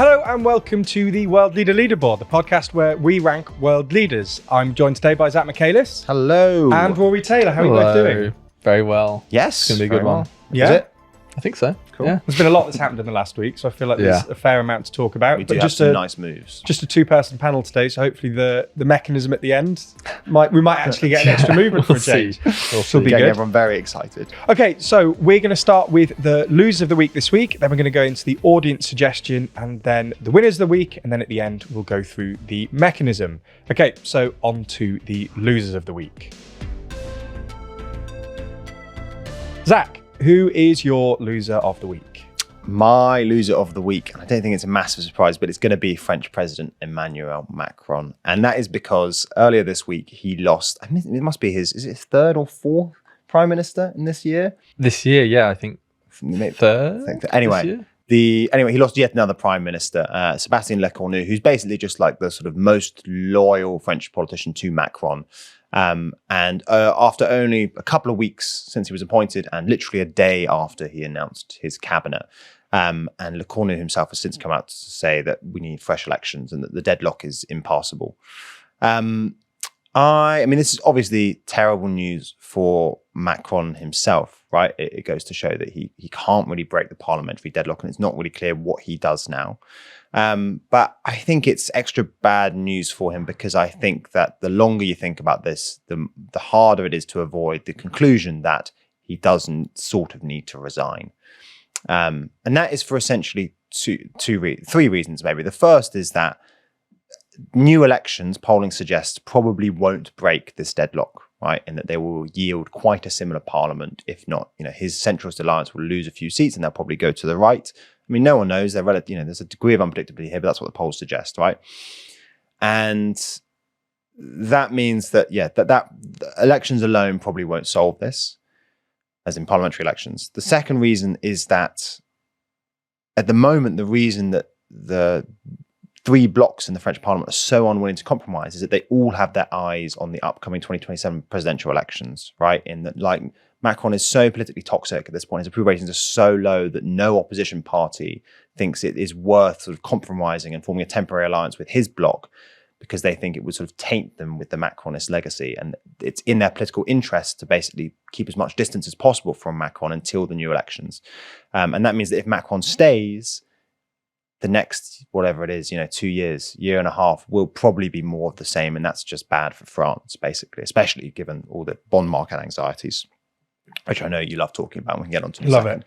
Hello and welcome to the World Leader Leaderboard, the podcast where we rank world leaders. I'm joined today by Zach Michaelis. Hello. And Rory Taylor. How are you both doing? Very well. Yes. It's going to be a good one. Yeah? Is it? I think so. Cool. Yeah. There's been a lot that's happened in the last week, so I feel like there's a fair amount to talk about. We do have some nice moves. Just a two-person panel today, so hopefully the mechanism at the end, we might actually get an extra movement for a change. We'll be good. Everyone very excited. Okay, so we're going to start with the losers of the week this week. Then we're going to go into the audience suggestion and then the winners of the week. And then at the end, we'll go through the mechanism. Okay, so on to the losers of the week. Zach, who is your loser of the week? My loser of the week, and I don't think it's a massive surprise, but it's going to be French President Emmanuel Macron. And that is because earlier this week, he lost, I mean, it must be is it his third or fourth prime minister in this year? This year, yeah, I think third. Anyway, he lost yet another prime minister, Sébastien Lecornu, who's basically just like the sort of most loyal French politician to Macron. And after only a couple of weeks since he was appointed and literally a day after he announced his cabinet, and Lecornu himself has since come out to say that we need fresh elections and that the deadlock is impassable. I mean, this is obviously terrible news for Macron himself, right? It goes to show that he can't really break the parliamentary deadlock, and it's not really clear what he does now. But I think it's extra bad news for him because I think that the longer you think about this, the harder it is to avoid the conclusion that he doesn't sort of need to resign. And that is for essentially three reasons, maybe. The first is that new elections, polling suggests, probably won't break this deadlock, right? And that they will yield quite a similar parliament. If not, his centrist alliance will lose a few seats and they'll probably go to the right. I mean, no one knows. There's a degree of unpredictability here, but that's what the polls suggest, right? And that means that, that elections alone probably won't solve this, as in parliamentary elections. The second reason is that at the moment, the reason that the three blocs in the French parliament are so unwilling to compromise is that they all have their eyes on the upcoming 2027 presidential elections, right? In that, like, Macron is so politically toxic at this point. His approval ratings are so low that no opposition party thinks it is worth sort of compromising and forming a temporary alliance with his bloc because they think it would sort of taint them with the Macronist legacy. And it's in their political interest to basically keep as much distance as possible from Macron until the new elections. And that means that if Macron stays, the next, whatever it is, 2 years, year and a half, will probably be more of the same. And that's just bad for France, basically, especially given all the bond market anxieties, which I know you love talking about. We can get onto in a second.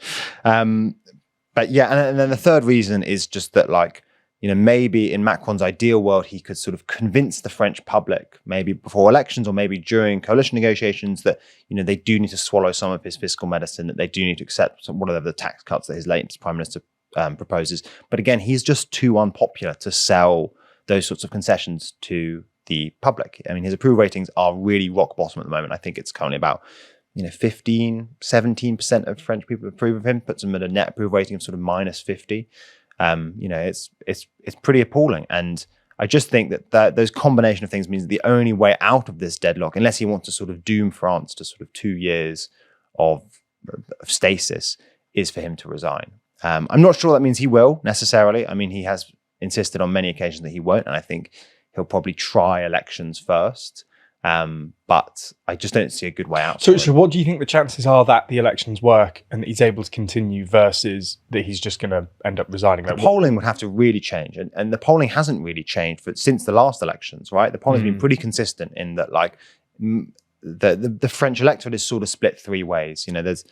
But yeah, and then the third reason is just that, like, maybe in Macron's ideal world, he could sort of convince the French public, maybe before elections or maybe during coalition negotiations, that, they do need to swallow some of his fiscal medicine, that they do need to accept whatever the tax cuts that his latest prime minister proposes. But again, he's just too unpopular to sell those sorts of concessions to the public. I mean, his approval ratings are really rock bottom at the moment. I think it's currently about 17% of French people approve of him, puts him at a net approval rating of sort of minus 50. It's pretty appalling. And I just think that those combination of things means that the only way out of this deadlock, unless he wants to sort of doom France to sort of 2 years of stasis, is for him to resign. I'm not sure that means he will necessarily. I mean, he has insisted on many occasions that he won't, and I think he'll probably try elections first. But I just don't see a good way out. So what do you think the chances are that the elections work and that he's able to continue versus that he's just going to end up resigning? The polling would have to really change. And the polling hasn't really changed since the last elections, right? The polling's been pretty consistent in that, like, the French electorate is sort of split three ways. There's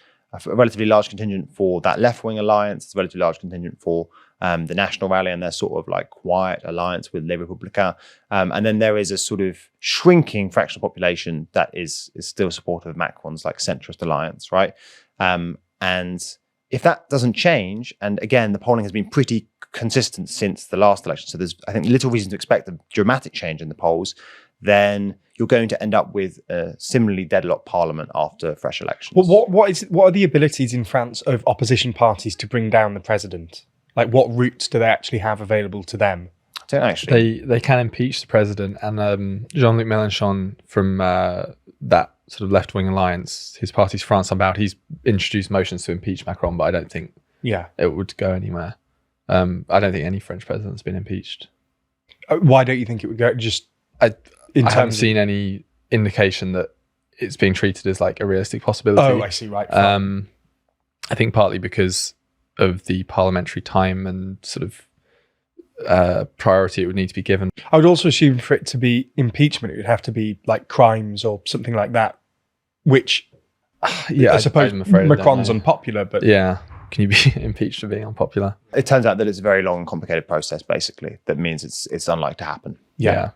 a relatively large contingent for that left-wing alliance. It's a relatively large contingent for the National Rally and their sort of like quiet alliance with Les Républicains. And then there is a sort of shrinking fraction of population that is still supportive of Macron's like centrist alliance, right? And if that doesn't change, and again, the polling has been pretty consistent since the last election, so there's, I think, little reason to expect a dramatic change in the polls, then you're going to end up with a similarly deadlocked parliament after fresh elections. Well, what are the abilities in France of opposition parties to bring down the president? Like, what routes do they actually have available to them? I don't actually. They can impeach the president, and Jean-Luc Mélenchon from that sort of left-wing alliance, his party's France Unbowed, he's introduced motions to impeach Macron, but I don't think it would go anywhere. I don't think any French president's been impeached. Why don't you think it would go? Just I haven't seen any indication that it's being treated as like a realistic possibility. Oh, I see. Right. Fine. I think partly because of the parliamentary time and sort of priority it would need to be given. I would also assume for it to be impeachment, it would have to be like crimes or something like that, which I suppose I'm afraid Macron's unpopular, but yeah. Can you be impeached for being unpopular? It turns out that it's a very long and complicated process, basically. That means it's unlikely to happen. Yeah.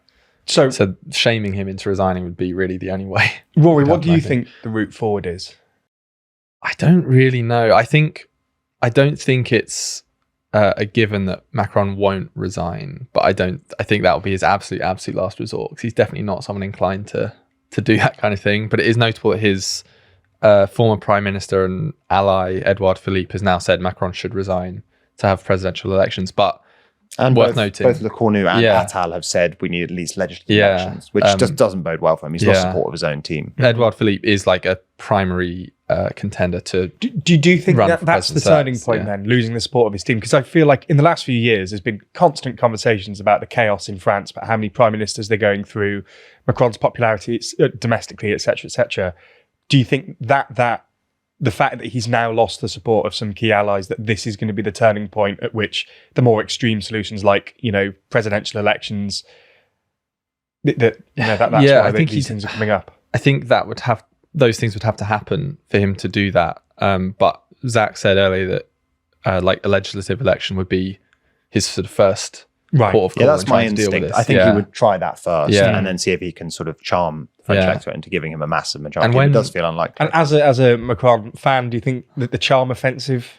So shaming him into resigning would be really the only way. Rory, what do you think the route forward is? I don't really know. I don't think it's a given that Macron won't resign, but I think that will be his absolute last resort, because he's definitely not someone inclined to do that kind of thing. But it is notable that his former prime minister and ally Edouard Philippe has now said Macron should resign to have presidential elections. But worth noting, both Le Cornu and Attal have said we need at least legislative elections, which just doesn't bode well for him. He's lost support of his own team. Edouard Philippe is like a primary contender to. Do you think that's the turning point then, losing the support of his team? Because I feel like in the last few years, there's been constant conversations about the chaos in France, about how many prime ministers they're going through, Macron's popularity domestically, etc., etc. Do you think that the fact that he's now lost the support of some key allies, that this is going to be the turning point at which the more extreme solutions, like presidential elections, that's why these things are coming up? I think those things would have to happen for him to do that. But Zach said earlier that like a legislative election would be his sort of first port of call. Yeah, that's my instinct. I think he would try that first and then see if he can sort of charm the French electorate into giving him a massive majority. It does feel unlikely. And as a Macron fan, do you think that the charm offensive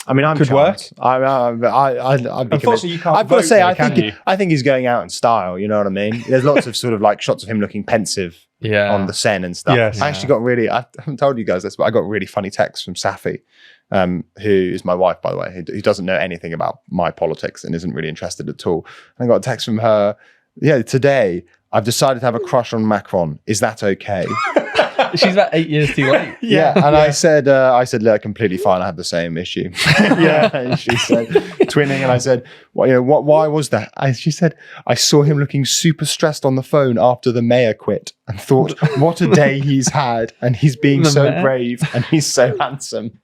could work? Unfortunately, you can't. I've got to say, I think he's going out in style. You know what I mean? There's lots of sort of like shots of him looking pensive on the Seine and stuff. Yes. I actually got I haven't told you guys this, but I got a really funny text from Safi, who is my wife, by the way, who doesn't know anything about my politics and isn't really interested at all. And I got a text from her. Yeah, today I've decided to have a crush on Macron. Is that okay? She's about 8 years too late. And I said, look, completely fine. I have the same issue. And she said, twinning. And I said, why was that? She said, I saw him looking super stressed on the phone after the mayor quit and thought, what a day he's had. And he's being so brave and he's so handsome.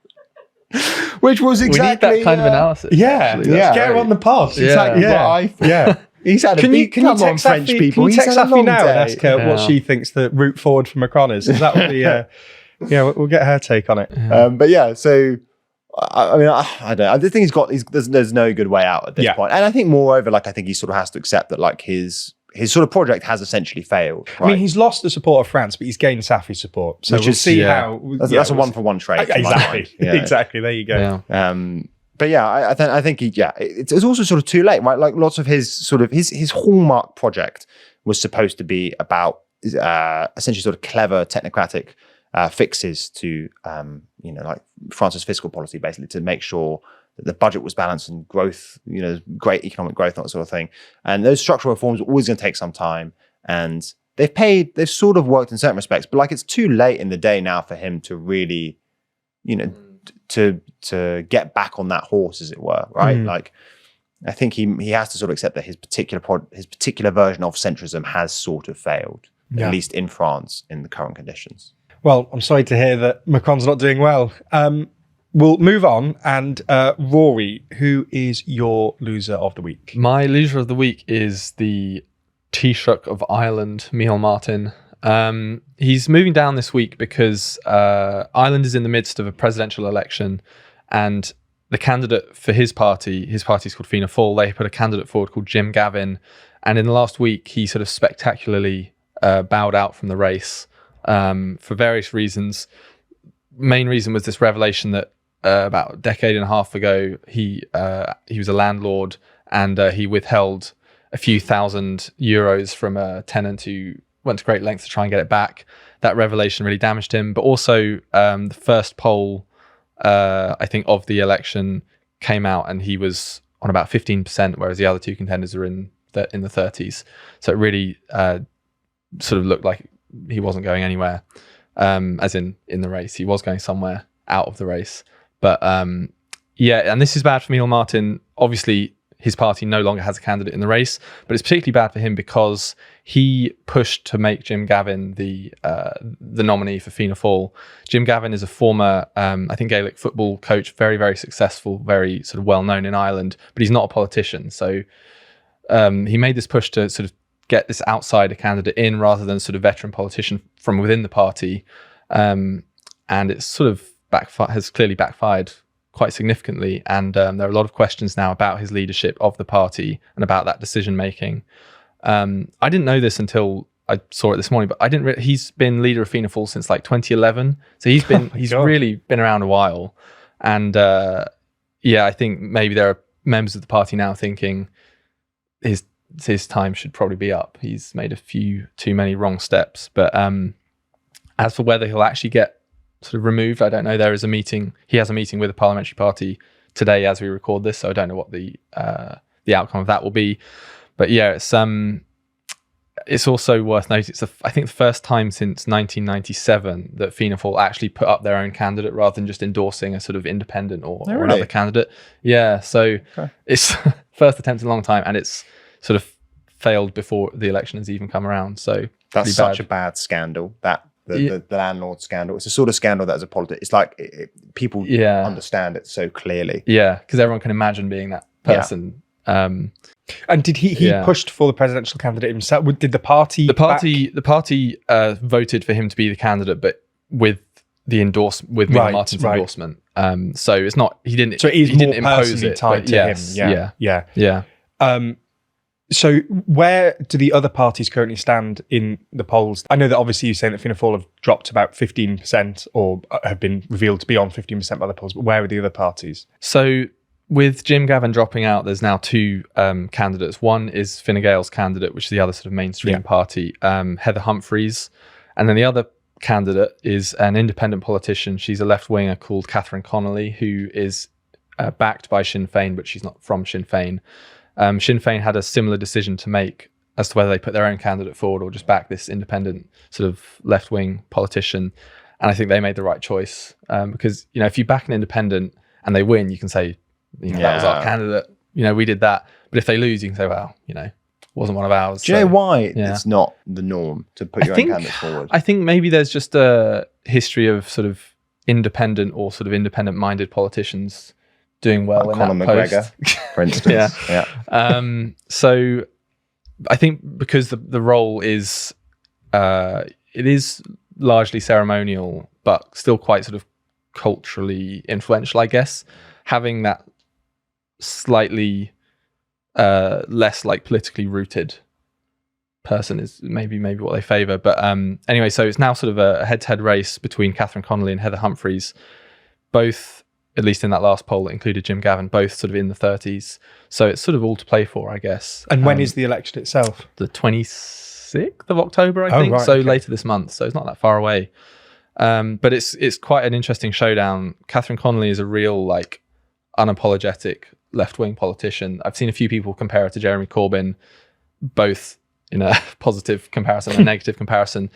Which was exactly... We need that kind of analysis. Get her on the pod. Exactly what I thought. Yeah. He's had Can you text French people. Can you text Safi now and ask her what she thinks the route forward for Macron is? That would be, we'll get her take on it. So I don't know. I just think there's no good way out at this point. And I think moreover, I think he sort of has to accept that his sort of project has essentially failed. Right? I mean, he's lost the support of France, but he's gained Safi's support. So we'll see how... That's a one-for-one trade. Exactly. Exactly. There you go. Yeah. But I think it's also sort of too late, right? Like lots of his hallmark project was supposed to be about essentially sort of clever technocratic fixes to like France's fiscal policy, basically to make sure that the budget was balanced and growth, great economic growth, that sort of thing. And those structural reforms are always going to take some time, and they've sort of worked in certain respects, but it's too late in the day now for him to really, to get back on that horse, as it were, right? I think he has to sort of accept that his particular version of centrism has sort of failed, at least in France, in the current conditions. Well, I'm sorry to hear that Macron's not doing well. We'll move on. And Rory, who is your loser of the week? My loser of the week is the Taoiseach of Ireland, Micheál Martin. He's moving down this week because Ireland is in the midst of a presidential election, and the candidate for his party is called Fianna Fáil. They put a candidate forward called Jim Gavin, and in the last week he sort of spectacularly bowed out from the race for various reasons. Main reason was this revelation that about a decade and a half ago he was a landlord, and he withheld a few €1,000 from a tenant who went to great lengths to try and get it back. That revelation really damaged him. But also the first poll, I think, of the election came out and he was on about 15%, whereas the other two contenders are in the 30s. So it really sort of looked like he wasn't going anywhere, as in the race. He was going somewhere out of the race. But Yeah, and this is bad for Michal Martin. Obviously, his party no longer has a candidate in the race, but it's particularly bad for him because he pushed to make Jim Gavin the nominee for Fianna Fáil. Jim Gavin is a former, I think, Gaelic football coach, very, very successful, very sort of well-known in Ireland, but he's not a politician. So he made this push to sort of get this outsider candidate in rather than sort of veteran politician from within the party. And it's sort of has clearly backfired quite significantly, and there are a lot of questions now about his leadership of the party and about that decision making. I didn't know this until I saw it this morning, but I didn't. He's been leader of Fianna Fáil since like 2011, so he's really been around a while. And I think maybe there are members of the party now thinking his time should probably be up. He's made a few too many wrong steps. But as for whether he'll actually get sort of removed, I don't know. There is a meeting. He has a meeting with the parliamentary party today as we record this, so I don't know what the outcome of that will be. But yeah, it's also worth noting. I think the first time since 1997 that Fianna Fáil actually put up their own candidate rather than just endorsing a sort of independent or another candidate. Yeah, so it's first attempt in a long time, and it's sort of failed before the election has even come around. So that's such a bad scandal. The landlord scandal. It's a sort of scandal that as a politician, it's like people understand it so clearly. Yeah, because everyone can imagine being that person. And did he pushed for the presidential candidate himself? Did the party? The party voted for him to be the candidate, but with Michal Martin's endorsement. So it's not he didn't. So he didn't impose it. Tied to him. Yeah. So where do the other parties currently stand in the polls? I know that obviously you're saying that Fianna Fáil have dropped about 15% or have been revealed to be on 15% by the polls, but where are the other parties? So with Jim Gavin dropping out, there's now two candidates. One is Fine Gael's candidate, which is the other sort of mainstream party, Heather Humphreys. And then the other candidate is an independent politician. She's a left-winger called Catherine Connolly, who is backed by Sinn Féin, but she's not from Sinn Féin. Sinn Féin had a similar decision to make as to whether they put their own candidate forward or just back this independent sort of left-wing politician. And I think they made the right choice because, if you back an independent and they win, you can say, that was our candidate. We did that. But if they lose, you can say, well, wasn't one of ours. Do you know why it's not the norm to put your own candidate forward? I think maybe there's just a history of sort of independent or sort of independent-minded politicians doing well in Conor that McGregor, post. for instance. So I think because the role is it is largely ceremonial, but still quite sort of culturally influential, I guess. Having that slightly less like politically rooted person is maybe what they favour. But anyway, so it's now sort of a head-to-head race between Catherine Connolly and Heather Humphreys, both, at least in that last poll that included Jim Gavin, both sort of in the 30s. So it's sort of all to play for, I guess. And when is the election itself? The 26th of October, I think. Right, so later this month. So it's not that far away. But it's quite an interesting showdown. Catherine Connolly is a real, like, unapologetic left-wing politician. I've seen a few people compare her to Jeremy Corbyn, both in a positive comparison and a negative comparison.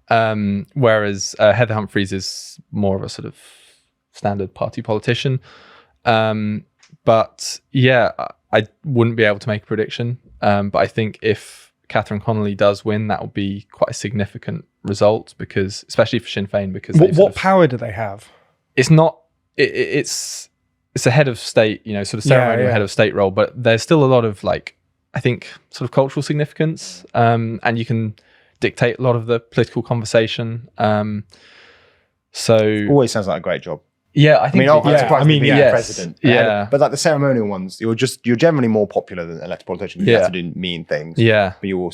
Whereas Heather Humphreys is more of a sort of standard party politician. But yeah, I wouldn't be able to make a prediction. But I think if Catherine Connolly does win, that will be quite a significant result, because especially for Sinn Féin, because what power do they have? It's not. It's a head of state, sort of ceremonial head of state role, but there's still a lot of, like, I think, sort of cultural significance, and you can dictate a lot of the political conversation. So always sounds like a great job. Yeah, I think. I'm surprised to be president. Yeah, but like the ceremonial ones, you're generally more popular than an elected politician. You have to do mean things. Yeah, but you're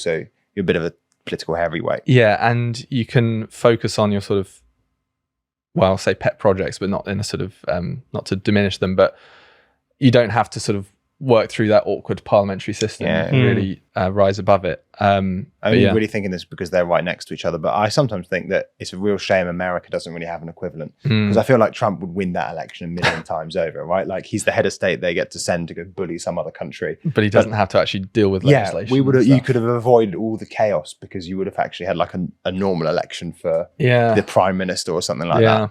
a bit of a political heavyweight. Yeah, and you can focus on your sort of, well, I'll say pet projects, but not in a sort of not to diminish them, but you don't have to sort of work through that awkward parliamentary system and really rise above it. I'm really thinking this because they're right next to each other, but I sometimes think that it's a real shame America doesn't really have an equivalent, because I feel like Trump would win that election a million times over, right? Like, he's the head of state they get to send to go bully some other country. But he doesn't have to actually deal with legislation. You could have avoided all the chaos because you would have actually had like a normal election for the prime minister or something like that.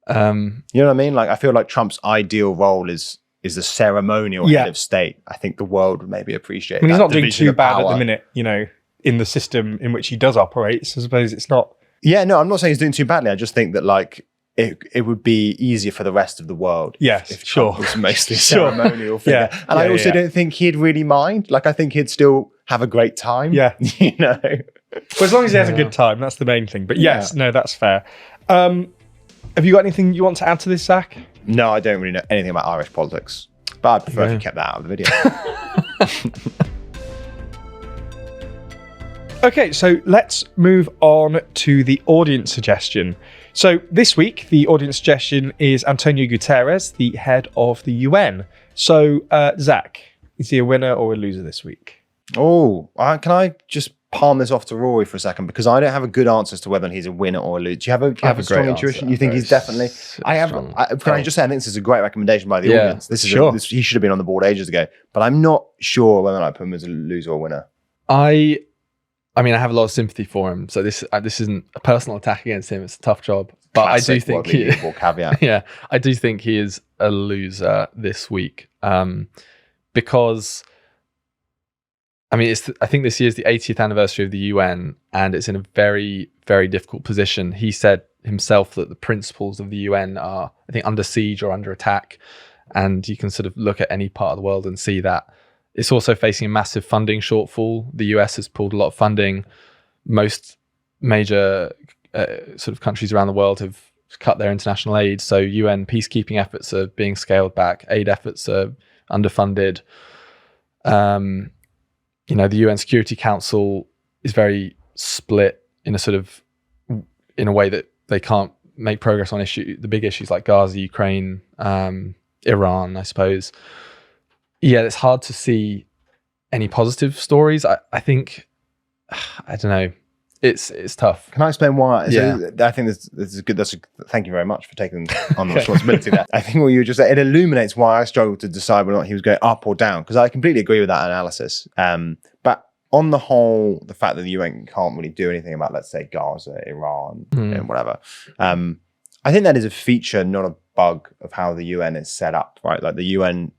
You know what I mean? Like, I feel like Trump's ideal role is the ceremonial head of state. I think the world would maybe appreciate. I mean, he's that not doing division too of bad at power. the minute, you know, in the system in which he does operate. So I suppose it's not. Yeah, no, I'm not saying he's doing too badly. I just think that like it would be easier for the rest of the world. Yes, if sure. Trump was mostly a Sure. ceremonial figure. Yeah, And yeah, I also yeah. don't think he'd really mind. Like, I think he'd still have a great time. Yeah. You know? Well, as long as he has a good time, that's the main thing. But yes, no, that's fair. Have you got anything you want to add to this, Zach? No, I don't really know anything about Irish politics. But I'd prefer if you kept that out of the video. Okay, so let's move on to the audience suggestion. So this week, the audience suggestion is Antonio Guterres, the head of the UN. So, Zach, is he a winner or a loser this week? Oh, can I just palm this off to Rory for a second? Because I don't have a good answer as to whether he's a winner or a loser. Do you have a, have a strong great intuition? answer. You think he's definitely... I have. strong. Can I just say, I think this is a great recommendation by the Yeah, audience. This is sure. he should have been on the board ages ago. But I'm not sure whether or not I put him as a loser or a winner. I mean, I have a lot of sympathy for him. So this isn't a personal attack against him. It's a tough job. But Classic I do think leaderboard caveat. yeah, I do think he is a loser this week. Because I mean, I think this year is the 80th anniversary of the UN, and it's in a very, very difficult position. He said himself that the principles of the UN are, I think, under siege or under attack. And you can sort of look at any part of the world and see that. It's also facing a massive funding shortfall. The US has pulled a lot of funding. Most major sort of countries around the world have cut their international aid. So UN peacekeeping efforts are being scaled back. Aid efforts are underfunded. You know, the UN Security Council is very split in a way that they can't make progress on the big issues like Gaza, Ukraine, Iran, I suppose. Yeah, it's hard to see any positive stories. I think, I don't know. It's tough. Can I explain why? Yeah. So I think this is good. Thank you very much for taking on the responsibility there. I think what you were just saying, it illuminates why I struggled to decide whether or not he was going up or down, because I completely agree with that analysis. But on the whole, the fact that the UN can't really do anything about, let's say, Gaza, Iran, and whatever, I think that is a feature, not a bug, of how the UN is set up, right? Like, the UN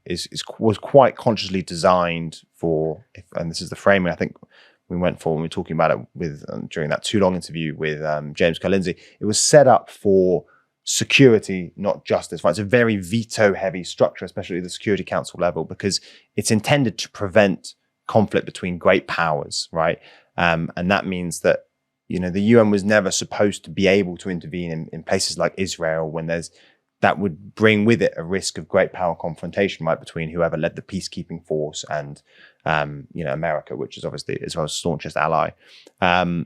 was quite consciously designed for, and this is the framing I think we went for when we were talking about it with during that too long interview with James Lindsay. It was set up for security, not justice, right? It's a very veto-heavy structure, especially at the Security Council level, because it's intended to prevent conflict between great powers, right? And that means that, you know, the UN was never supposed to be able to intervene in places like Israel when that would bring with it a risk of great power confrontation, right, between whoever led the peacekeeping force and, you know, America, which is obviously Israel's staunchest ally. And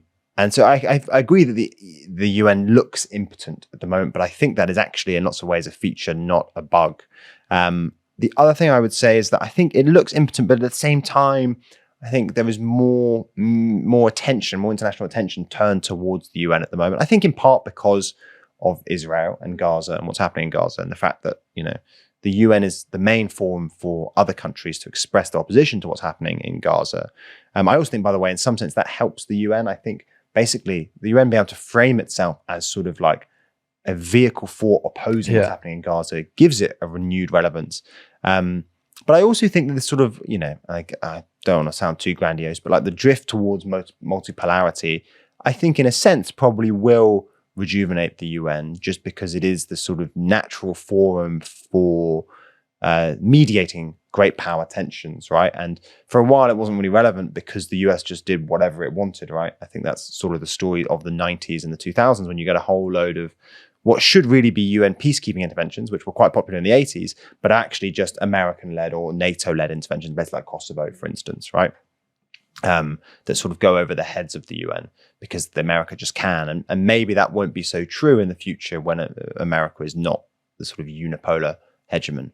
so I agree that the UN looks impotent at the moment, but I think that is actually in lots of ways a feature, not a bug. The other thing I would say is that I think it looks impotent, but at the same time, I think there is more attention, more international attention turned towards the UN at the moment. I think in part because of Israel and Gaza and what's happening in Gaza, and the fact that, you know, the UN is the main forum for other countries to express their opposition to what's happening in Gaza. I also think, by the way, in some sense that helps the UN. I think basically the UN being able to frame itself as sort of like a vehicle for opposing what's happening in Gaza gives it a renewed relevance. But I also think that this sort of, you know, like, I don't want to sound too grandiose, but like the drift towards multipolarity, I think in a sense probably will rejuvenate the UN, just because it is the sort of natural forum for mediating great power tensions, right? And for a while it wasn't really relevant because the US just did whatever it wanted, right? I think that's sort of the story of the 90s and the 2000s, when you get a whole load of what should really be UN peacekeeping interventions, which were quite popular in the 80s, but actually just American-led or NATO-led interventions, places like Kosovo, for instance, right? That sort of go over the heads of the UN because America just can. And maybe that won't be so true in the future when America is not the sort of unipolar hegemon.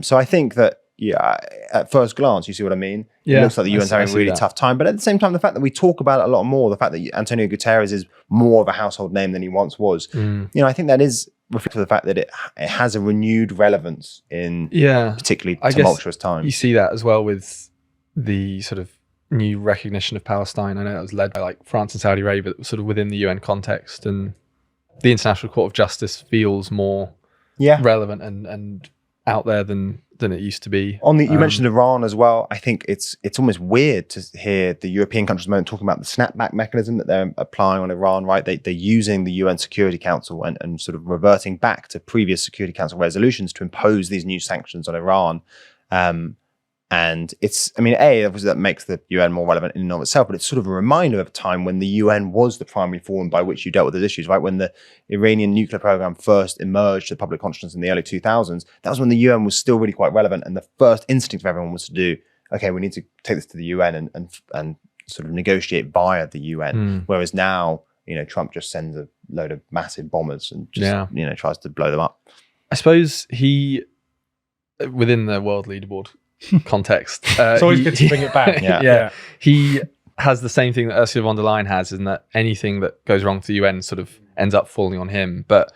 So I think that, yeah, at first glance, you see what I mean? Yeah, it looks like the UN's having a really tough time. But at the same time, the fact that we talk about it a lot more, the fact that Antonio Guterres is more of a household name than he once was, you know, I think that is reflective of the fact that it has a renewed relevance in particularly tumultuous times. You see that as well with the sort of new recognition of Palestine. I know that was led by like France and Saudi Arabia, but sort of within the UN context. And the International Court of Justice feels more relevant and out there than it used to be. You mentioned Iran as well. I think it's almost weird to hear the European countries at the moment talking about the snapback mechanism that they're applying on Iran, right? They're using the UN Security Council and sort of reverting back to previous Security Council resolutions to impose these new sanctions on Iran. And it's, I mean, obviously that makes the UN more relevant in and of itself, but it's sort of a reminder of a time when the UN was the primary forum by which you dealt with those issues, right? When the Iranian nuclear program first emerged to public consciousness in the early 2000s, that was when the UN was still really quite relevant. And the first instinct of everyone was to do, okay, we need to take this to the UN and sort of negotiate via the UN. Whereas now, Trump just sends a load of massive bombers and just, tries to blow them up. I suppose he, within the world leaderboard context, it's always good to bring it back. Yeah. He has the same thing that Ursula von der Leyen has, in that anything that goes wrong for the UN sort of ends up falling on him. But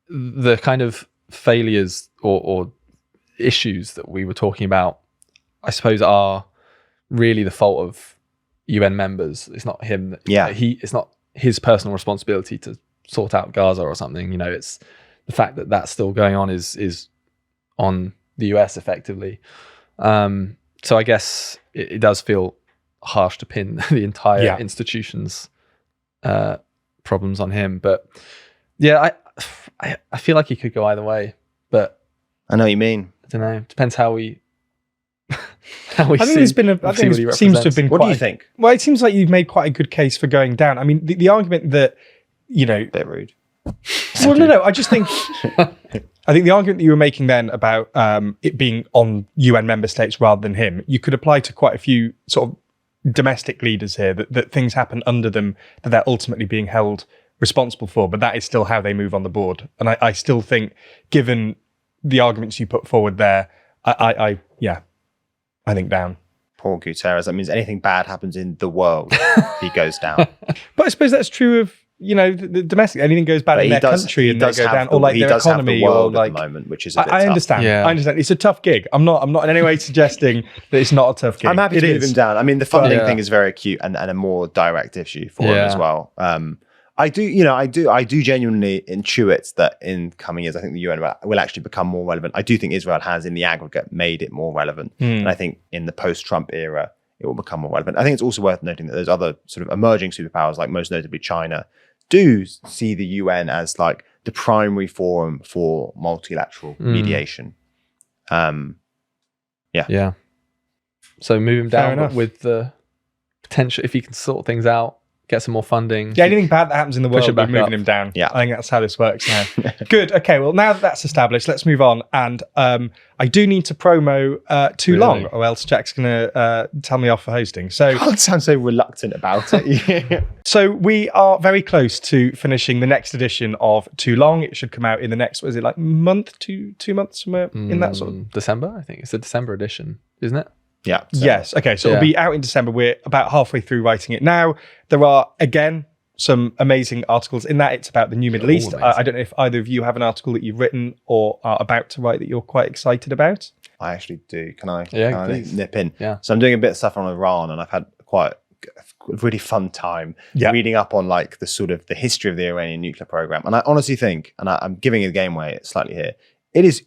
the kind of failures or issues that we were talking about, I suppose, are really the fault of UN members. It's not him. It's not his personal responsibility to sort out Gaza or something. It's the fact that that's still going on is on the US effectively. So I guess it does feel harsh to pin the entire institution's problems on him. But I feel like he could go either way. But I know what you mean. I don't know. Depends how we. I think there's been I think it seems to have been. What do you think? Well, it seems like you've made quite a good case for going down. I mean, the argument that bit rude. Well, no. I just think. I think the argument that you were making then about it being on UN member states rather than him, you could apply to quite a few sort of domestic leaders here, that things happen under them that they're ultimately being held responsible for, but that is still how they move on the board. And I still think, given the arguments you put forward there, I think down. Poor Guterres. That means anything bad happens in the world, he goes down. But I suppose that's true of the domestic. Anything goes bad in their country and they go down, or like their economy, or like at the moment, which is a bit I tough. understand. Yeah. I understand. It's a tough gig. I'm not in any way suggesting that it's not a tough gig. I'm happy to move him down. I mean, the funding thing is very acute and a more direct issue for him as well. I do genuinely intuit that in coming years, I think the UN will actually become more relevant. I do think Israel has, in the aggregate, made it more relevant. And I think in the post-Trump era, it will become more relevant. I think it's also worth noting that there's other sort of emerging superpowers, like most notably China, do see the UN as like the primary forum for multilateral mediation. Yeah. So move him down with the potential, if he can sort things out, get some more funding. Yeah, anything bad that happens in the world, we're moving him down. Yeah. I think that's how this works now. Good. Okay, well, now that that's established, let's move on. And I do need to promo Too Long, or else Jack's going to tell me off for hosting. So I sound so reluctant about it. So we are very close to finishing the next edition of Too Long. It should come out in the next, what is it, like month, 2 months, somewhere in that sort of... December, I think. It's a December edition, isn't it? Yeah. So. Yes. Okay. So it'll be out in December. We're about halfway through writing it now. There are, again, some amazing articles in that. It's about the new Middle East. I don't know if either of you have an article that you've written or are about to write that you're quite excited about. I actually do. Can I please. nip in? Yeah. So I'm doing a bit of stuff on Iran, and I've had quite a really fun time reading up on like the sort of the history of the Iranian nuclear program. And I honestly think, and I'm giving the game away slightly here, it is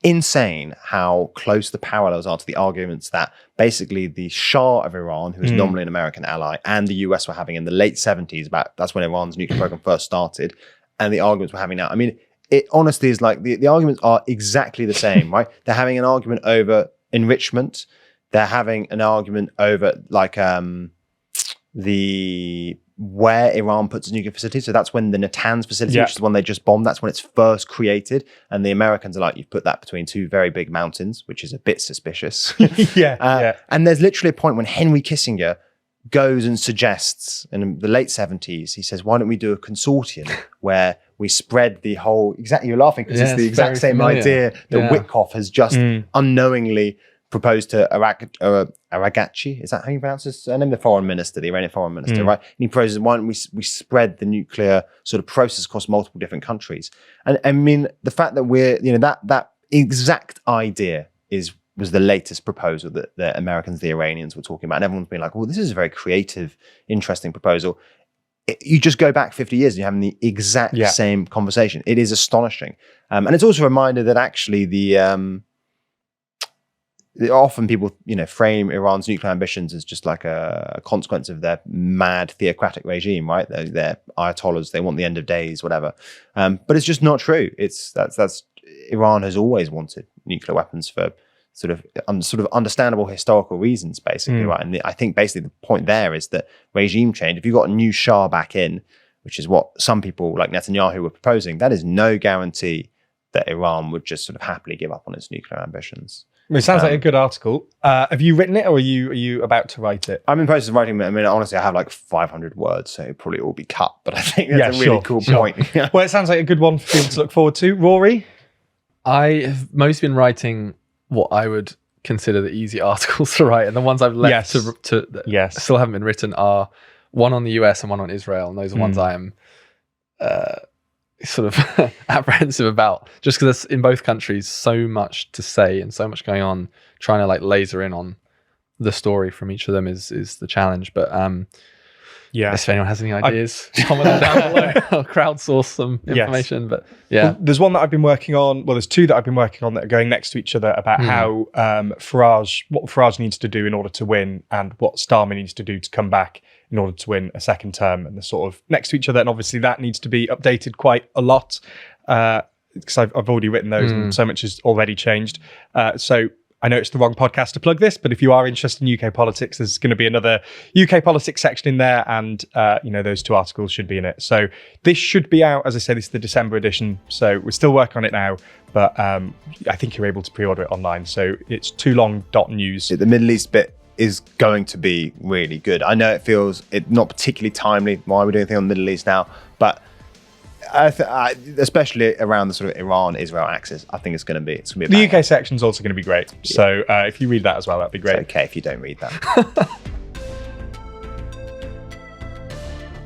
insane how close the parallels are to the arguments that basically the Shah of Iran, who is nominally an American ally, and the US were having in the late 70s, that's when Iran's nuclear program first started, and the arguments we're having now. I mean, it honestly is like the arguments are exactly the same, right? They're having an argument over enrichment. They're having an argument over like where Iran puts its nuclear facilities. So that's when the Natanz facility, which is the one they just bombed, that's when it's first created. And the Americans are like, you've put that between two very big mountains, which is a bit suspicious. And there's literally a point when Henry Kissinger goes and suggests in the late 70s, he says, why don't we do a consortium where we spread the whole, exactly, you're laughing because it's the exact same idea that Witkoff has just unknowingly proposed to Aragachi, is that how you pronounce his name? The foreign minister, the Iranian foreign minister, right? And he proposes, why don't we spread the nuclear sort of process across multiple different countries? And I mean, the fact that we're, that exact idea was the latest proposal that the Americans, the Iranians were talking about. And everyone's been like, well, this is a very creative, interesting proposal. you just go back 50 years and you're having the exact same conversation. It is astonishing. And it's also a reminder that actually often people, frame Iran's nuclear ambitions as just like a consequence of their mad theocratic regime, right? They're ayatollahs, they want the end of days, whatever. But it's just not true. That's Iran has always wanted nuclear weapons for sort of understandable historical reasons, basically, right? And I think basically the point there is that regime change, if you've got a new Shah back in, which is what some people like Netanyahu were proposing, that is no guarantee that Iran would just sort of happily give up on its nuclear ambitions. It sounds like a good article. Have you written it, or are you about to write it? I'm in the process of writing it. I mean, honestly, I have like 500 words, so it'll probably all be cut, but I think that's a really cool point. Well, it sounds like a good one for people to look forward to. Rory? I have mostly been writing what I would consider the easy articles to write, and the ones I've left to still haven't been written are one on the US and one on Israel, and those are ones I am sort of apprehensive about, just because in both countries so much to say and so much going on. Trying to like laser in on the story from each of them is the challenge. But if anyone has any ideas, comment them down below. I'll crowdsource some information. But well, there's one that I've been working on. Well, there's two that I've been working on that are going next to each other about how what Farage needs to do in order to win, and what Starmer needs to do to come back in order to win a second term, and they're sort of next to each other. And obviously that needs to be updated quite a lot because I've already written those and so much has already changed. So I know it's the wrong podcast to plug this, but if you are interested in UK politics, there's going to be another UK politics section in there, and those two articles should be in it. So this should be out, as I said, this is the December edition, so we're still working on it now, but I think you're able to pre-order it online. So it's toolong.news. The Middle East bit is going to be really good. I know it feels not particularly timely why we're doing anything on the Middle East now, but especially around the sort of Iran-Israel axis, I think it's going to be the UK section is also going to be great. Yeah. So if you read that as well, that'd be great. It's okay if you don't read that.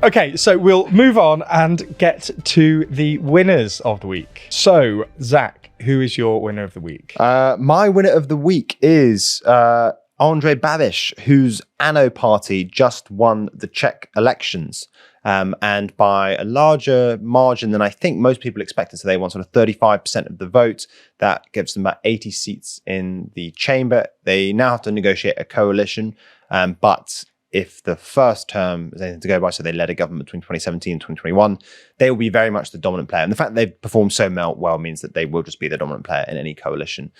Okay, so we'll move on and get to the winners of the week. So, Zach, who is your winner of the week? My winner of the week is Andrej Babiš, whose ANO party just won the Czech elections. And by a larger margin than I think most people expected. So they won sort of 35% of the vote. That gives them about 80 seats in the chamber. They now have to negotiate a coalition. But if the first term is anything to go by, so they led a government between 2017 and 2021, they will be very much the dominant player. And the fact that they've performed so well means that they will just be the dominant player in any coalition.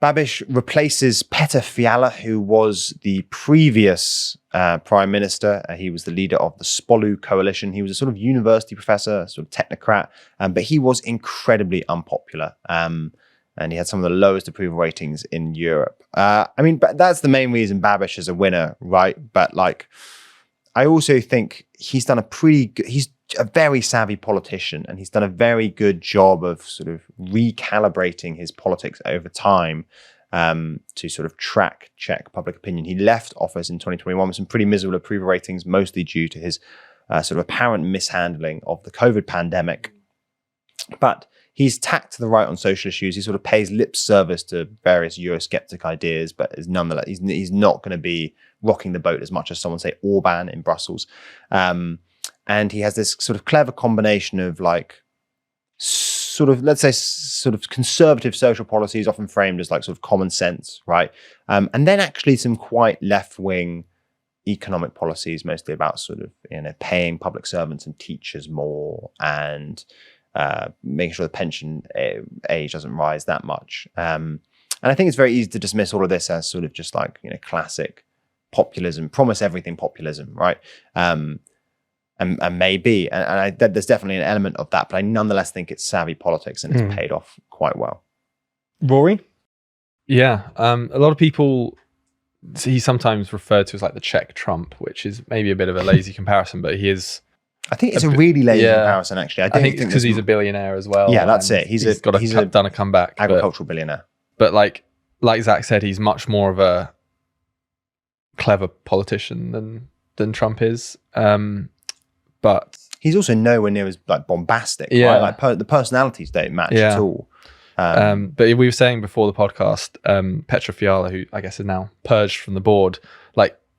Babiš replaces Petr Fiala, who was the previous prime minister. He was the leader of the Spolu coalition. He was a sort of university professor, sort of technocrat, but he was incredibly unpopular. And he had some of the lowest approval ratings in Europe. But that's the main reason Babiš is a winner, right? But I also think he's done he's a very savvy politician, and he's done a very good job of sort of recalibrating his politics over time to sort of track Czech public opinion. He left office in 2021 with some pretty miserable approval ratings, mostly due to his sort of apparent mishandling of the COVID pandemic. But he's tacked to the right on social issues. He sort of pays lip service to various Eurosceptic ideas, but is nonetheless, he's not going to be rocking the boat as much as someone, say, Orban in Brussels. And he has this sort of clever combination of sort of conservative social policies, often framed as sort of common sense, right? And then actually some quite left-wing economic policies, mostly about sort of, paying public servants and teachers more, and making sure the pension age doesn't rise that much. And I think it's very easy to dismiss all of this as sort of just classic populism, promise everything populism, right? And maybe, and there's definitely an element of that, but I nonetheless think it's savvy politics, and it's paid off quite well. Rory? Yeah, a lot of people, he's sometimes referred to as the Czech Trump, which is maybe a bit of a lazy comparison, but he is. I think it's a really lazy comparison, actually. I think because he's a billionaire as well. Yeah, that's it. He's done a comeback. Agricultural billionaire. But like Zach said, he's much more of a clever politician than Trump is. But he's also nowhere near as bombastic. Right? The personalities don't match at all. But we were saying before the podcast, Petr Fiala, who I guess is now purged from the board,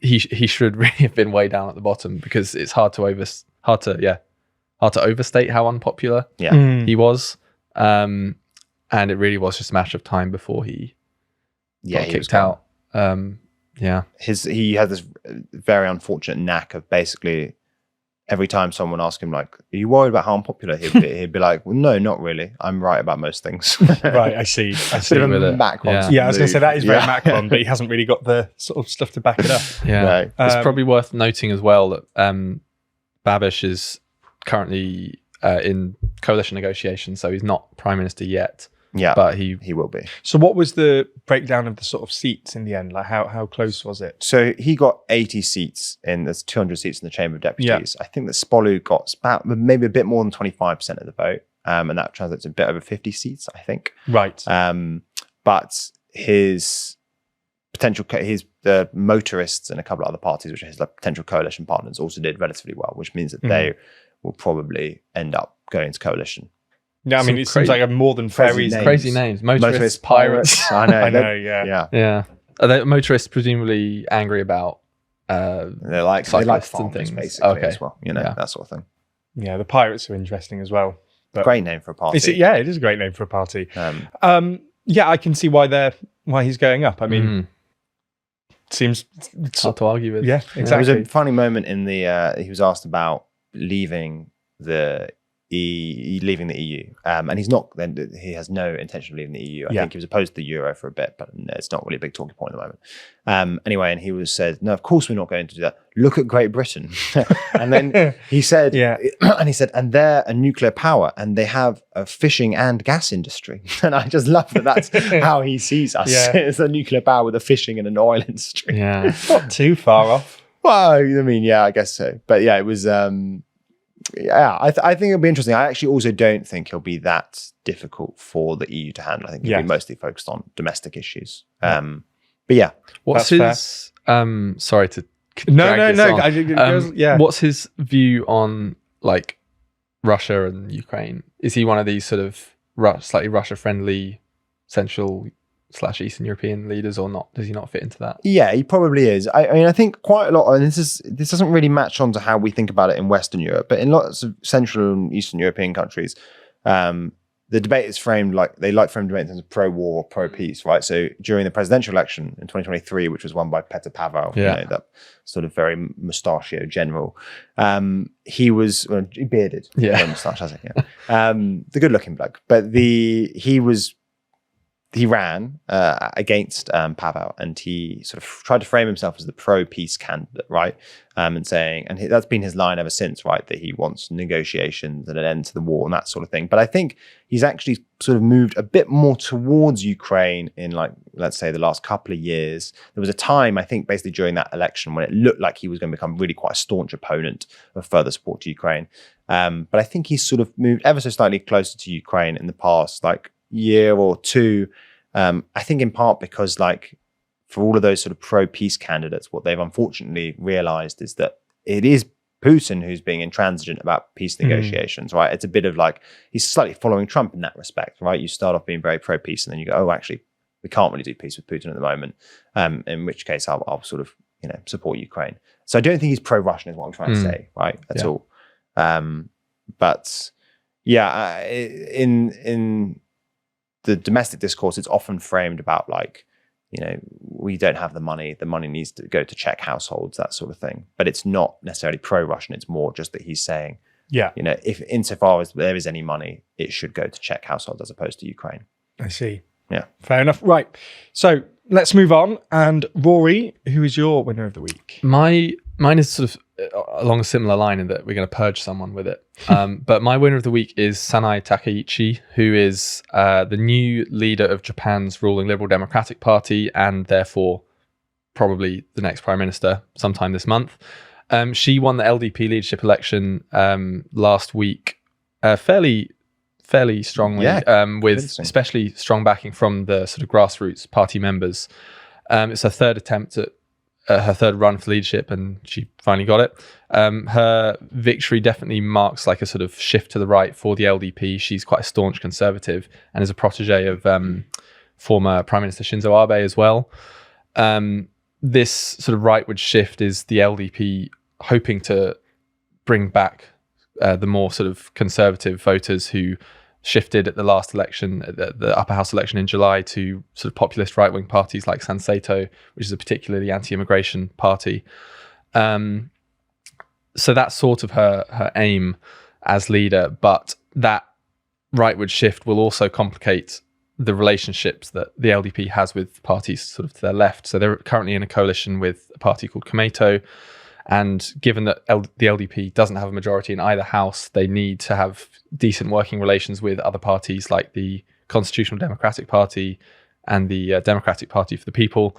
he should really have been way down at the bottom, because it's hard to overstate how unpopular he was. And it really was just a matter of time before he got kicked out. He had this very unfortunate knack of basically every time someone asked him, like, are you worried about how unpopular he'd be like, well, no, not really. I'm right about most things. Right, I see. Bit of a Macron. I was going to say that is very Macron, but he hasn't really got the sort of stuff to back it up. Yeah. It's probably worth noting as well that Babiš is currently in coalition negotiations, so he's not prime minister yet. Yeah, but he will be. So what was the breakdown of the sort of seats in the end? Like how close was it? So he got 80 seats there's 200 seats in the Chamber of Deputies. I think that Spolu got about maybe a bit more than 25% of the vote. And that translates to a bit over 50 seats, I think. Right. But his potential, the motorists and a couple of other parties, which are his potential coalition partners, also did relatively well, which means that they will probably end up going into coalition. Yeah, I mean, it seems like a more than crazy names. Motorists, pirates. I know. I know, yeah. Are the motorists presumably angry about they like farmers and things, basically, as well. That sort of thing. Yeah, the pirates are interesting as well. But great name for a party. It is a great name for a party. I can see why he's going up. I mean, seems hard to argue with. Yeah, exactly. There was a funny moment in the he was asked about leaving the EU, and he's not. Then he has no intention of leaving the EU. I think he was opposed to the euro for a bit, but it's not really a big talking point at the moment. Anyway, and he said, "No, of course we're not going to do that. Look at Great Britain." And then he said, and they're a nuclear power, and they have a fishing and gas industry. And I just love that. That's how he sees us. It's a nuclear power with a fishing and an oil industry. Yeah, not too far off. Well, I mean, I guess so. But yeah, it was. I think it'll be interesting. I actually also don't think it'll be that difficult for the EU to handle. I think it'll be mostly focused on domestic issues. But yeah, what's his? Sorry to no. What's his view on like Russia and Ukraine? Is he one of these sort of slightly Russia-friendly Central/Eastern European leaders, or not? Does he not fit into that? Yeah, he probably is. I mean, I think quite a lot, and this doesn't really match on to how we think about it in Western Europe, but in lots of Central and Eastern European countries, the debate is framed like they frame debate in terms of pro-war or pro-peace, right? So during the presidential election in 2023, which was won by Petr Pavel, that sort of very mustachio general, he was bearded, moustache, has it? Yeah, the good-looking bloke, but he ran against Pavel, and he sort of tried to frame himself as the pro-peace candidate, right? And saying, and that's been his line ever since, right? That he wants negotiations and an end to the war and that sort of thing. But I think he's actually sort of moved a bit more towards Ukraine in, like, let's say the last couple of years. There was a time, I think, basically during that election when it looked like he was going to become really quite a staunch opponent of further support to Ukraine. But I think he's sort of moved ever so slightly closer to Ukraine in the past, year or two. I think in part because for all of those sort of pro-peace candidates, what they've unfortunately realized is that it is Putin who's being intransigent about peace negotiations, right? It's a bit of he's slightly following Trump in that respect, right? You start off being very pro-peace and then you go, oh, actually, we can't really do peace with Putin at the moment. In which case I'll sort of, support Ukraine. So I don't think he's pro-Russian is what I'm trying to say, right? At all. But yeah, in the domestic discourse, it's often framed about we don't have the money needs to go to Czech households, that sort of thing. But it's not necessarily pro-Russian. It's more just that he's saying, if insofar as there is any money, it should go to Czech households as opposed to Ukraine. I see. Yeah. Fair enough. Right. So let's move on. And Rory, who is your winner of the week? Mine is sort of along a similar line in that we're going to purge someone with it. But my winner of the week is Sanai Takaichi, who is the new leader of Japan's ruling Liberal Democratic Party and therefore probably the next prime minister sometime this month. She won the LDP leadership election last week fairly strongly, with especially strong backing from the sort of grassroots party members. It's her third attempt at her third run for leadership, and she finally got it. Her victory definitely marks a sort of shift to the right for the LDP. She's quite a staunch conservative and is a protege of former Prime Minister Shinzo Abe as well. this sort of rightward shift is the LDP hoping to bring back the more sort of conservative voters who shifted at the last election, the upper house election in July, to sort of populist right-wing parties like Sanseto, which is a particularly anti-immigration party. So that's sort of her aim as leader, but that rightward shift will also complicate the relationships that the LDP has with parties sort of to their left. So they're currently in a coalition with a party called Komeito, and given that the LDP doesn't have a majority in either house, they need to have decent working relations with other parties like the Constitutional Democratic Party and the Democratic Party for the People.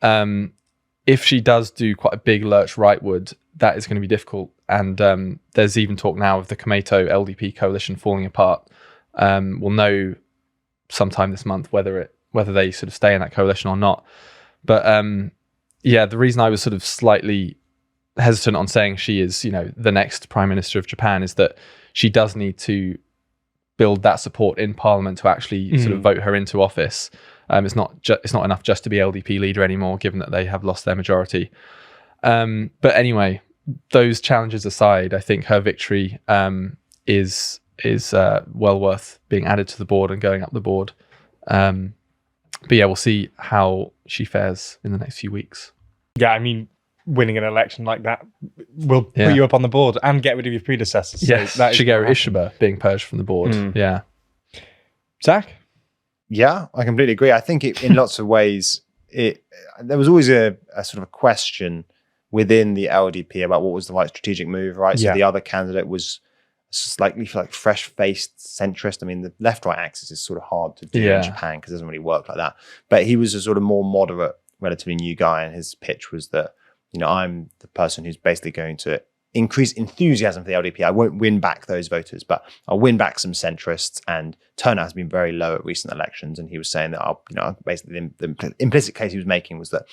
If she does do quite a big lurch rightward, that is going to be difficult. And there's even talk now of the Komeito LDP coalition falling apart. We'll know sometime this month whether they sort of stay in that coalition or not. But the reason I was sort of slightly hesitant on saying she is, the next Prime Minister of Japan is that she does need to build that support in Parliament to actually sort of vote her into office. It's not enough just to be LDP leader anymore, given that they have lost their majority. But anyway, those challenges aside, I think her victory is well worth being added to the board and going up the board. But yeah, we'll see how she fares in the next few weeks. Yeah, I mean, winning an election like that will put you up on the board and get rid of your predecessors. Yes, so Shigeru Ishiba being purged from the board. Yeah. Zach? Yeah, I completely agree. I think in lots of ways, there was always a sort of a question within the LDP about what was the right strategic move, right? So the other candidate was slightly like fresh-faced centrist. I mean, the left-right axis is sort of hard to do in Japan because it doesn't really work like that. But he was a sort of more moderate, relatively new guy, and his pitch was that, I'm the person who's basically going to increase enthusiasm for the LDP. I won't win back those voters, but I'll win back some centrists, and turnout has been very low at recent elections. And he was saying that basically the implicit case he was making was that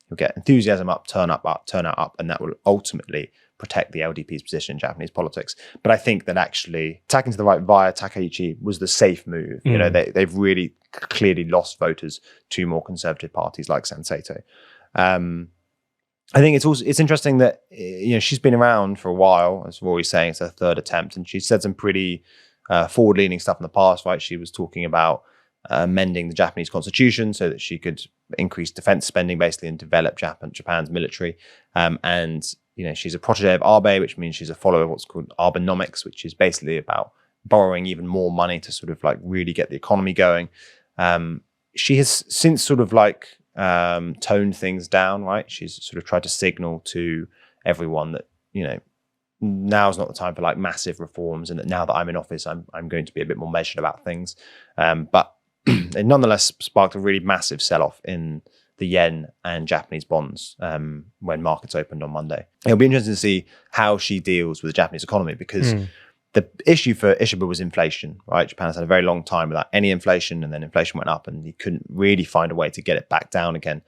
you'll get enthusiasm up, turnout up, and that will ultimately protect the LDP's position in Japanese politics. But I think that actually attacking to the right via Takaichi was the safe move. They've really clearly lost voters to more conservative parties like Sanseito. I think it's interesting that she's been around for a while. As we're always saying, it's her third attempt, and she said some pretty forward-leaning stuff in the past. Right, she was talking about amending the Japanese constitution so that she could increase defense spending, basically, and develop Japan's military. And she's a protege of Abe, which means she's a follower of what's called Abenomics, which is basically about borrowing even more money to sort of like really get the economy going. She has since sort of like toned things down, right? She's sort of tried to signal to everyone that, now's not the time for like massive reforms, and that now that I'm in office, I'm going to be a bit more measured about things. But it nonetheless sparked a really massive sell-off in the yen and Japanese bonds when markets opened on Monday. It'll be interesting to see how she deals with the Japanese economy, because the issue for Ishiba was inflation, right? Japan has had a very long time without any inflation, and then inflation went up and he couldn't really find a way to get it back down again.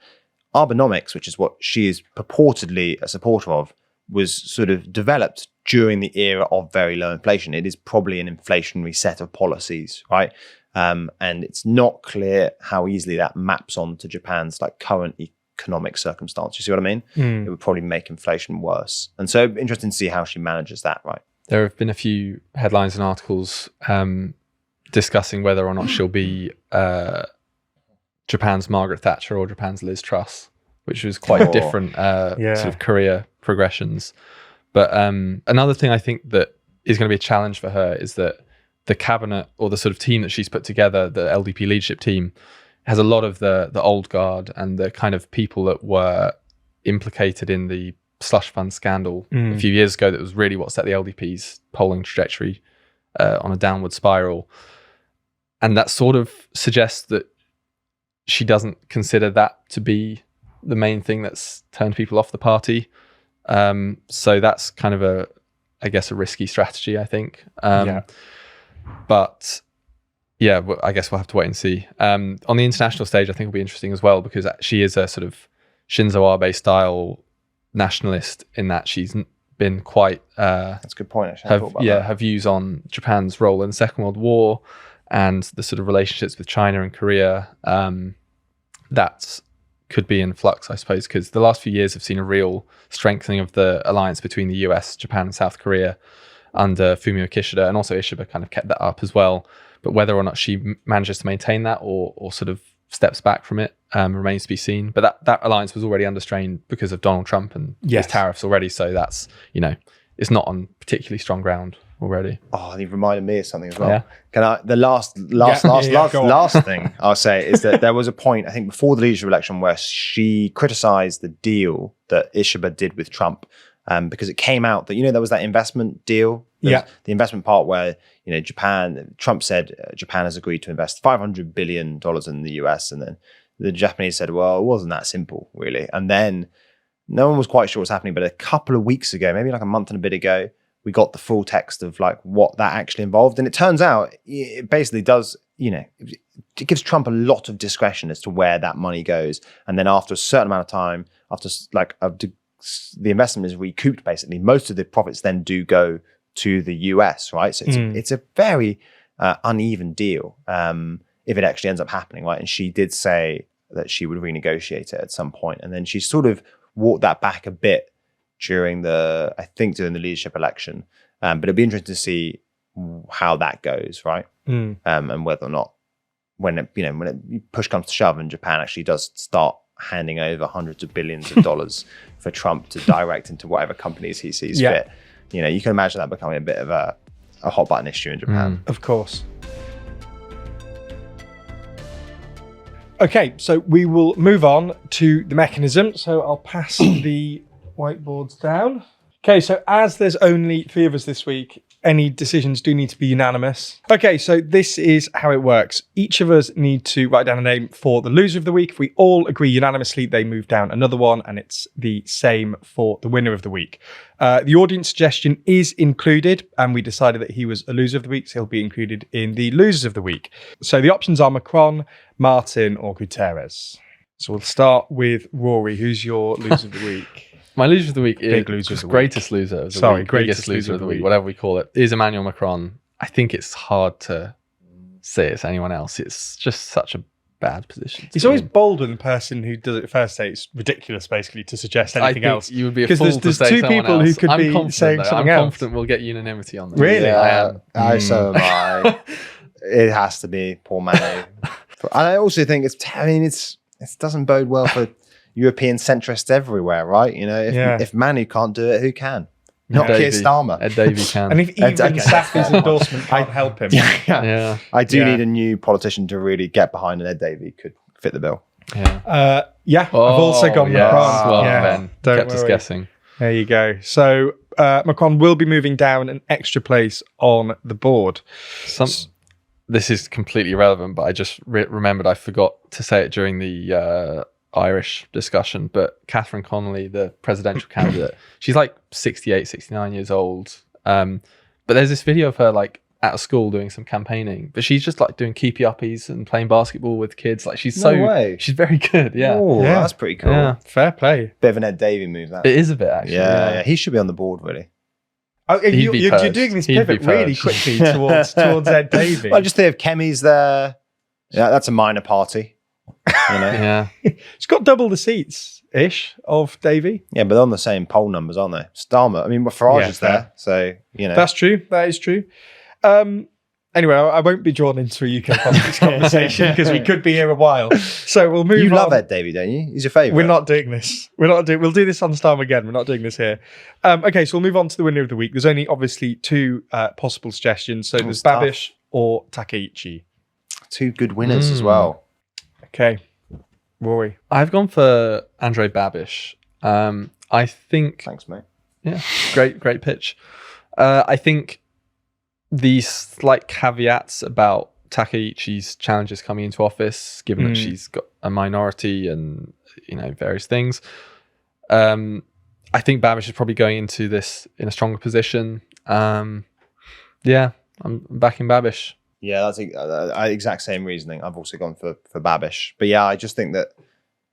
Abenomics, which is what she is purportedly a supporter of, was sort of developed during the era of very low inflation. It is probably an inflationary set of policies, right? And it's not clear how easily that maps onto Japan's like current economic circumstance. You see what I mean? It would probably make inflation worse. And so interesting to see how she manages that, right? There have been a few headlines and articles discussing whether or not she'll be Japan's Margaret Thatcher or Japan's Liz Truss, which was quite different sort of career progressions. But another thing I think that is going to be a challenge for her is that the cabinet, or the sort of team that she's put together, the LDP leadership team, has a lot of the old guard and the kind of people that were implicated in the slush fund scandal a few years ago. That was really what set the LDP's polling trajectory on a downward spiral. And that sort of suggests that she doesn't consider that to be the main thing that's turned people off the party. So that's kind of a risky strategy, I think. But yeah, I guess we'll have to wait and see. On the international stage, I think it'll be interesting as well, because she is a sort of Shinzo Abe style nationalist in that she's been quite that's a good point, actually. Her views on Japan's role in the Second World War and the sort of relationships with China and Korea, that could be in flux, I suppose, because the last few years have seen a real strengthening of the alliance between the US, Japan, and South Korea under Fumio Kishida, and also Ishiba kind of kept that up as well. But whether or not she manages to maintain that or sort of steps back from it remains to be seen. But that alliance was already under strain because of Donald Trump and his tariffs already. So that's, it's not on particularly strong ground already. Oh, he reminded me of something as well. Yeah. Can I? The last thing I'll say is that there was a point, I think, before the leadership election where she criticized the deal that Ishiba did with Trump, because it came out that there was that investment deal. The investment part where Trump said Japan has agreed to invest $500 billion in the US, and then the Japanese said, well, it wasn't that simple, really. And then no one was quite sure what's happening. But a couple of weeks ago, maybe like a month and a bit ago, we got the full text of like what that actually involved. And it turns out it basically does, it gives Trump a lot of discretion as to where that money goes. And then after a certain amount of time, after the investment is recouped, basically, most of the profits then do go to the US, right? So it's a very uneven deal if it actually ends up happening, right? And she did say that she would renegotiate it at some point. And then she sort of walked that back a bit during the leadership election. But it'll be interesting to see how that goes, right? And whether or not when push comes to shove and Japan actually does start handing over hundreds of billions of dollars for Trump to direct into whatever companies he sees fit. You can imagine that becoming a bit of a hot button issue in Japan. Of course. Okay, so we will move on to the mechanism. So I'll pass the whiteboards down. Okay, so as there's only 3 of us this week, any decisions do need to be unanimous. Okay, so this is how it works. Each of us need to write down a name for the loser of the week. If we all agree unanimously, they move down another one, and it's the same for the winner of the week. The audience suggestion is included, and we decided that he was a loser of the week, so he'll be included in the losers of the week. So the options are Macron, Martin, or Guterres. So we'll start with Rory. Who's your loser of the week? My loser of the week Big loser of the greatest week. loser of the Sorry, week. greatest Biggest loser of the week, whatever we call it, is Emmanuel Macron. I think it's hard to say it's anyone else. It's just such a bad position. It's always bold when the person who does it first say it's ridiculous, basically, to suggest anything else. You would be a fool to say two someone people else. who could be saying something I'm else. confident we'll get unanimity on this. Really? I am. So am I. It has to be poor Manu. I also think it doesn't bode well for European centrists everywhere, right? If Manu can't do it, who can? Not Keir Starmer. Ed Davey can. And if even Safi's endorsement can't help him. Yeah. I do need a new politician to really get behind, and Ed Davey could fit the bill. Yeah. I've also gone Macron. Well, Ben, kept us guessing. There you go. So Macron will be moving down an extra place on the board. This is completely irrelevant, but I just remembered I forgot to say it during the Irish discussion, but Catherine Connolly, the presidential candidate, she's like 68, 69 years old. But there's this video of her like at a school doing some campaigning, but she's just like doing keepy uppies and playing basketball with kids. Like she's she's very good. Yeah. Oh, that's pretty cool. Yeah. Fair play. Bit of an Ed Davey move, that. It is a bit, actually. Yeah. He should be on the board, really. Oh, you're doing this pivot really quickly towards Ed Davey. Well, I just think if Kemi's there, that's a minor party. Yeah. It's got double the seats-ish of Davey. Yeah, but they're on the same poll numbers, aren't they? Starmer. I mean, Farage is there, so, That's true. That is true. Anyway, I won't be drawn into a UK politics conversation because we could be here a while. So we'll move on. You love Ed Davey, don't you? He's your favourite. We're not doing this. We'll do this on Starmer again. We're not doing this here. Okay, so we'll move on to the winner of the week. There's only obviously 2 possible suggestions. So there's Babiš or Takeichi. 2 good winners as well. Okay. Rory. I've gone for Andrej Babiš. I think... Thanks, mate. Yeah, great pitch. I think these slight caveats about Takeichi's challenges coming into office, given that she's got a minority and various things, I think Babiš is probably going into this in a stronger position. I'm backing Babiš. Yeah, that's exact same reasoning. I've also gone for Babiš, but I just think that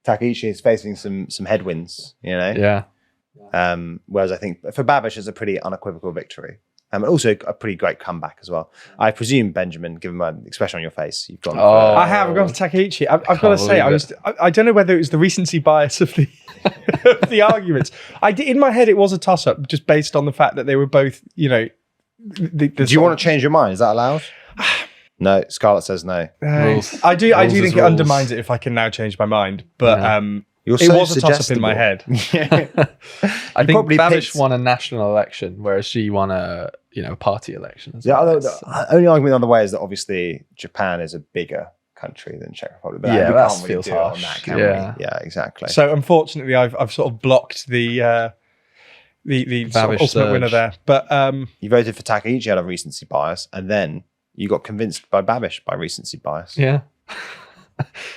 Takeichi is facing some headwinds. Yeah. Whereas I think for Babiš, it's a pretty unequivocal victory. And also a pretty great comeback as well. I presume, Benjamin, given my expression on your face, you've gone. Oh. I have. I've gone for Takaichi. I've got to Can't say, believe I don't know whether it was the recency bias of the of the arguments. In my head, it was a toss-up just based on the fact that they were both, you know. Do you want to change your mind? Is that allowed? No. Scarlett says no. Rules. I do. I Rules do is think it rules. undermines it if I can now change my mind. But You're it so was a toss-up in my head. I think probably Babish picked- won a national election, whereas she won a party election. As Yeah, well. the only argument on the way is that obviously Japan is a bigger country than Czech Republic. But Yeah, we that can't really feels do it on harsh. that, can Yeah. we? Yeah, exactly. So unfortunately, I've sort of blocked the sort of Babish ultimate winner surge. there. But You voted for Takaichi out of recency bias, and then you got convinced by Babish by recency bias. Yeah.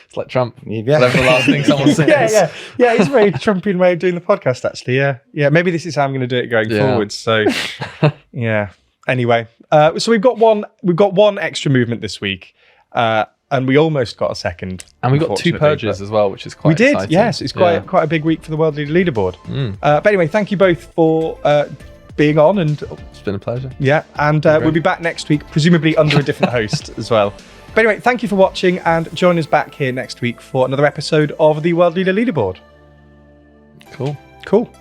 It's like Trump. Yeah. Whatever the last thing someone says. yeah, it's a very Trumpian way of doing the podcast, actually. Yeah. Maybe this is how I'm going to do it going forward. So, yeah. Anyway, so we've got one extra movement this week, and we almost got a second. And we got 2 unfortunately, purges but as well, which is quite we did. exciting. Yes, it's quite a big week for the World Leader Leaderboard. But anyway, thank you both for being on, and It's been a pleasure. we'll be back next week, presumably under a different host as well. But anyway, thank you for watching, and join us back here next week for another episode of the World Leader Leaderboard. Cool. Cool.